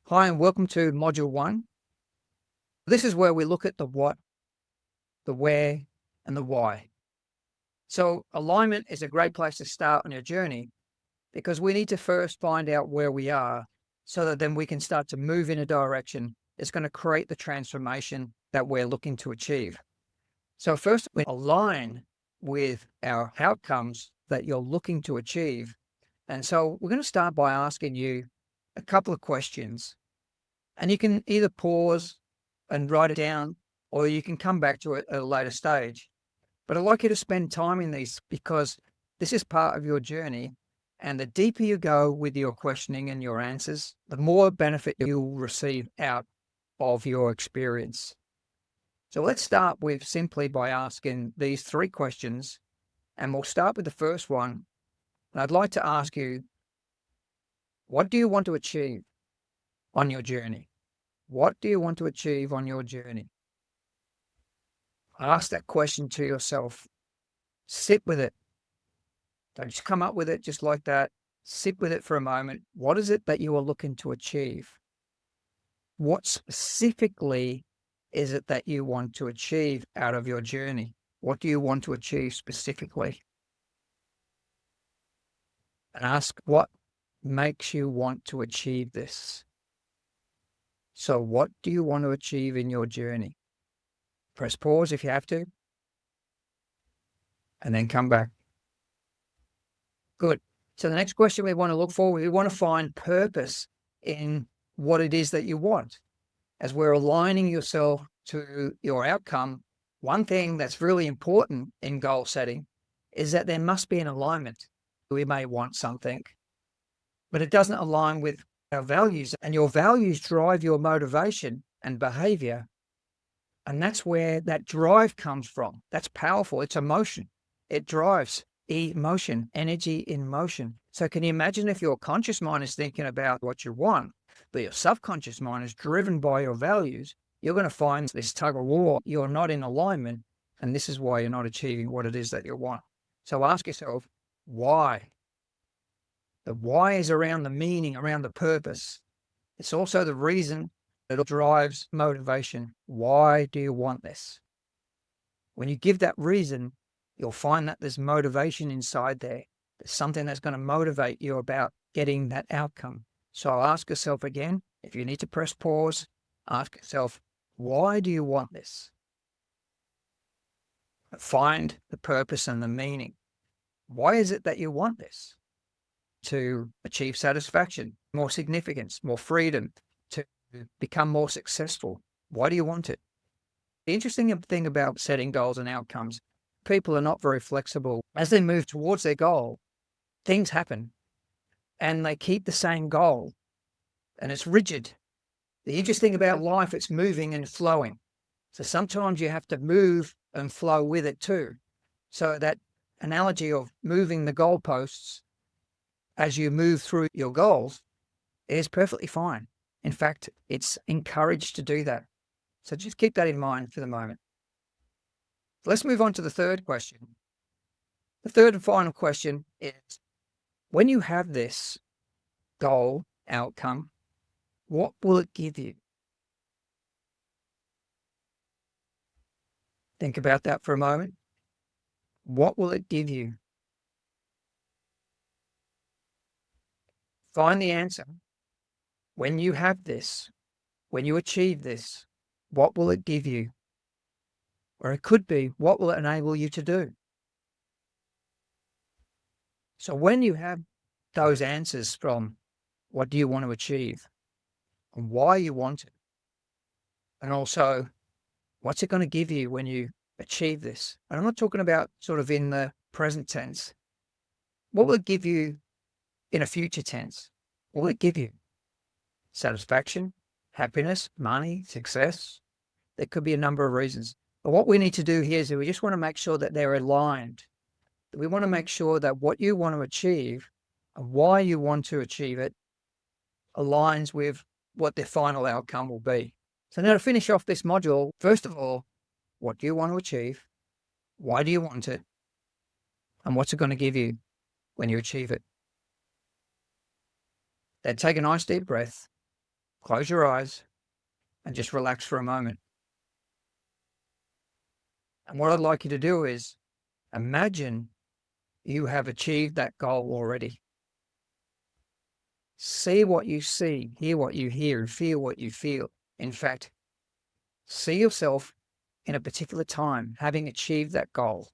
Hi, and welcome to Module 1. This is where we look at the what, the where, and the why. So alignment is a great place to start on your journey because we need to first find out where we are so that then we can start to move in a direction that's going to create the transformation that we're looking to achieve. So first, we align with our outcomes that you're looking to achieve. And so we're going to start by asking you a couple of questions. And you can either pause and write it down, or you can come back to it at a later stage. But I'd like you to spend time in these because this is part of your journey. And the deeper you go with your questioning and your answers, the more benefit you'll receive out of your experience. So let's start with simply by asking these 3 questions. And we'll start with the first one. And I'd like to ask you, what do you want to achieve on your journey? What do you want to achieve on your journey? Ask that question to yourself. Sit with it. Don't just come up with it just like that. Sit with it for a moment. What is it that you are looking to achieve? What specifically is it that you want to achieve out of your journey? What do you want to achieve specifically? And ask what makes you want to achieve this. So what do you want to achieve in your journey? Press pause if you have to, and then come back. Good. So the next question we want to look for, we want to find purpose in what it is that you want. As we're aligning yourself to your outcome, one thing that's really important in goal setting is that there must be an alignment. We may want something, but it doesn't align with our values, and your values drive your motivation and behavior. And that's where that drive comes from. That's powerful. It's emotion. It drives emotion, energy in motion. So can you imagine if your conscious mind is thinking about what you want, but your subconscious mind is driven by your values, you're going to find this tug of war. You're not in alignment, and this is why you're not achieving what it is that you want. So ask yourself, why? The why is around the meaning, around the purpose. It's also the reason that drives motivation. Why do you want this? When you give that reason, you'll find that there's motivation inside there. There's something that's going to motivate you about getting that outcome. So ask yourself again, if you need to press pause, ask yourself, why do you want this? Find the purpose and the meaning. Why is it that you want this? To achieve satisfaction, more significance, more freedom, to become more successful. Why do you want it? The interesting thing about setting goals and outcomes, people are not very flexible. As they move towards their goal, things happen and they keep the same goal and it's rigid. The interesting about life, it's moving and flowing. So sometimes you have to move and flow with it too. So that analogy of moving the goalposts as you move through your goals is perfectly fine. In fact, it's encouraged to do that. So just keep that in mind for the moment. Let's move on to the third question. The third and final question is, when you have this goal, outcome, what will it give you? Think about that for a moment. What will it give you? Find the answer. When you have this, when you achieve this, what will it give you? Or it could be, what will it enable you to do? So when you have those answers from what do you want to achieve and why you want it, and also what's it going to give you when you achieve this? And I'm not talking about sort of in the present tense. What will it give you in a future tense? What will it give you? Satisfaction, happiness, money, success? There could be a number of reasons. But what we need to do here is we just want to make sure that they're aligned. We want to make sure that what you want to achieve and why you want to achieve it aligns with what the final outcome will be. So now to finish off this module, first of all, what do you want to achieve? Why do you want it? And what's it going to give you when you achieve it? Then take a nice deep breath. close your eyes and just relax for a moment. And what I'd like you to do is imagine you have achieved that goal already. See what you see, hear what you hear, and feel what you feel. In fact, see yourself in a particular time having achieved that goal.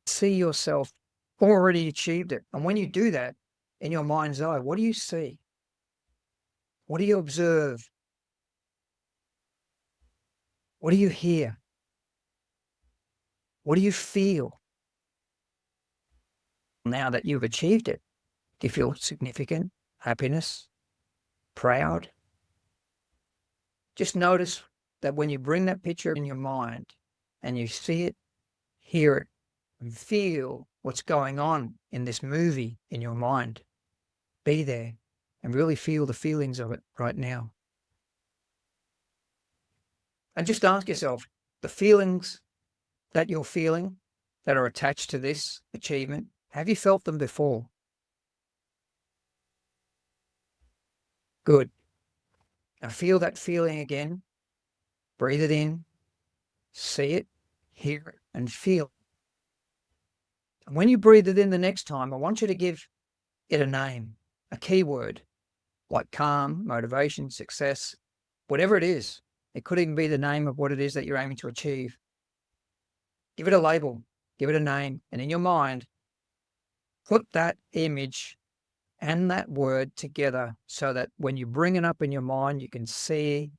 See yourself already achieved it. And when you do that in your mind's eye, what do you see? What do you observe? What do you hear? What do you feel now that you've achieved it? Do you feel significant, happiness, proud? Just notice that when you bring that picture in your mind and you see it, hear it, and feel what's going on in this movie in your mind, be there and really feel the feelings of it right now. And just ask yourself, the feelings that you're feeling that are attached to this achievement, have you felt them before? Good. Now feel that feeling again. Breathe it in, see it, hear it, and feel it. And when you breathe it in the next time, I want you to give it a name, a keyword, like calm, motivation, success, whatever it is. It could even be the name of what it is that you're aiming to achieve. Give it a label, give it a name, and in your mind, put that image and that word together so that when you bring it up in your mind, you can see,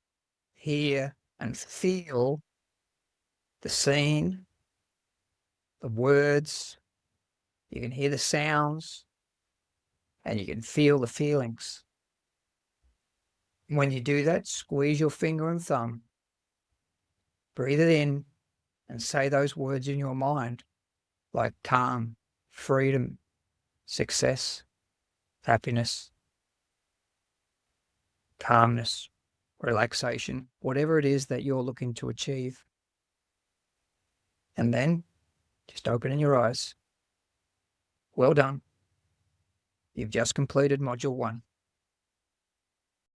hear, and feel the scene, the words, you can hear the sounds, and you can feel the feelings. When you do that, squeeze your finger and thumb, breathe it in, and say those words in your mind, like calm, freedom, success, happiness, calmness, relaxation, whatever it is that you're looking to achieve. And then just opening your eyes. Well done. You've just completed module 1.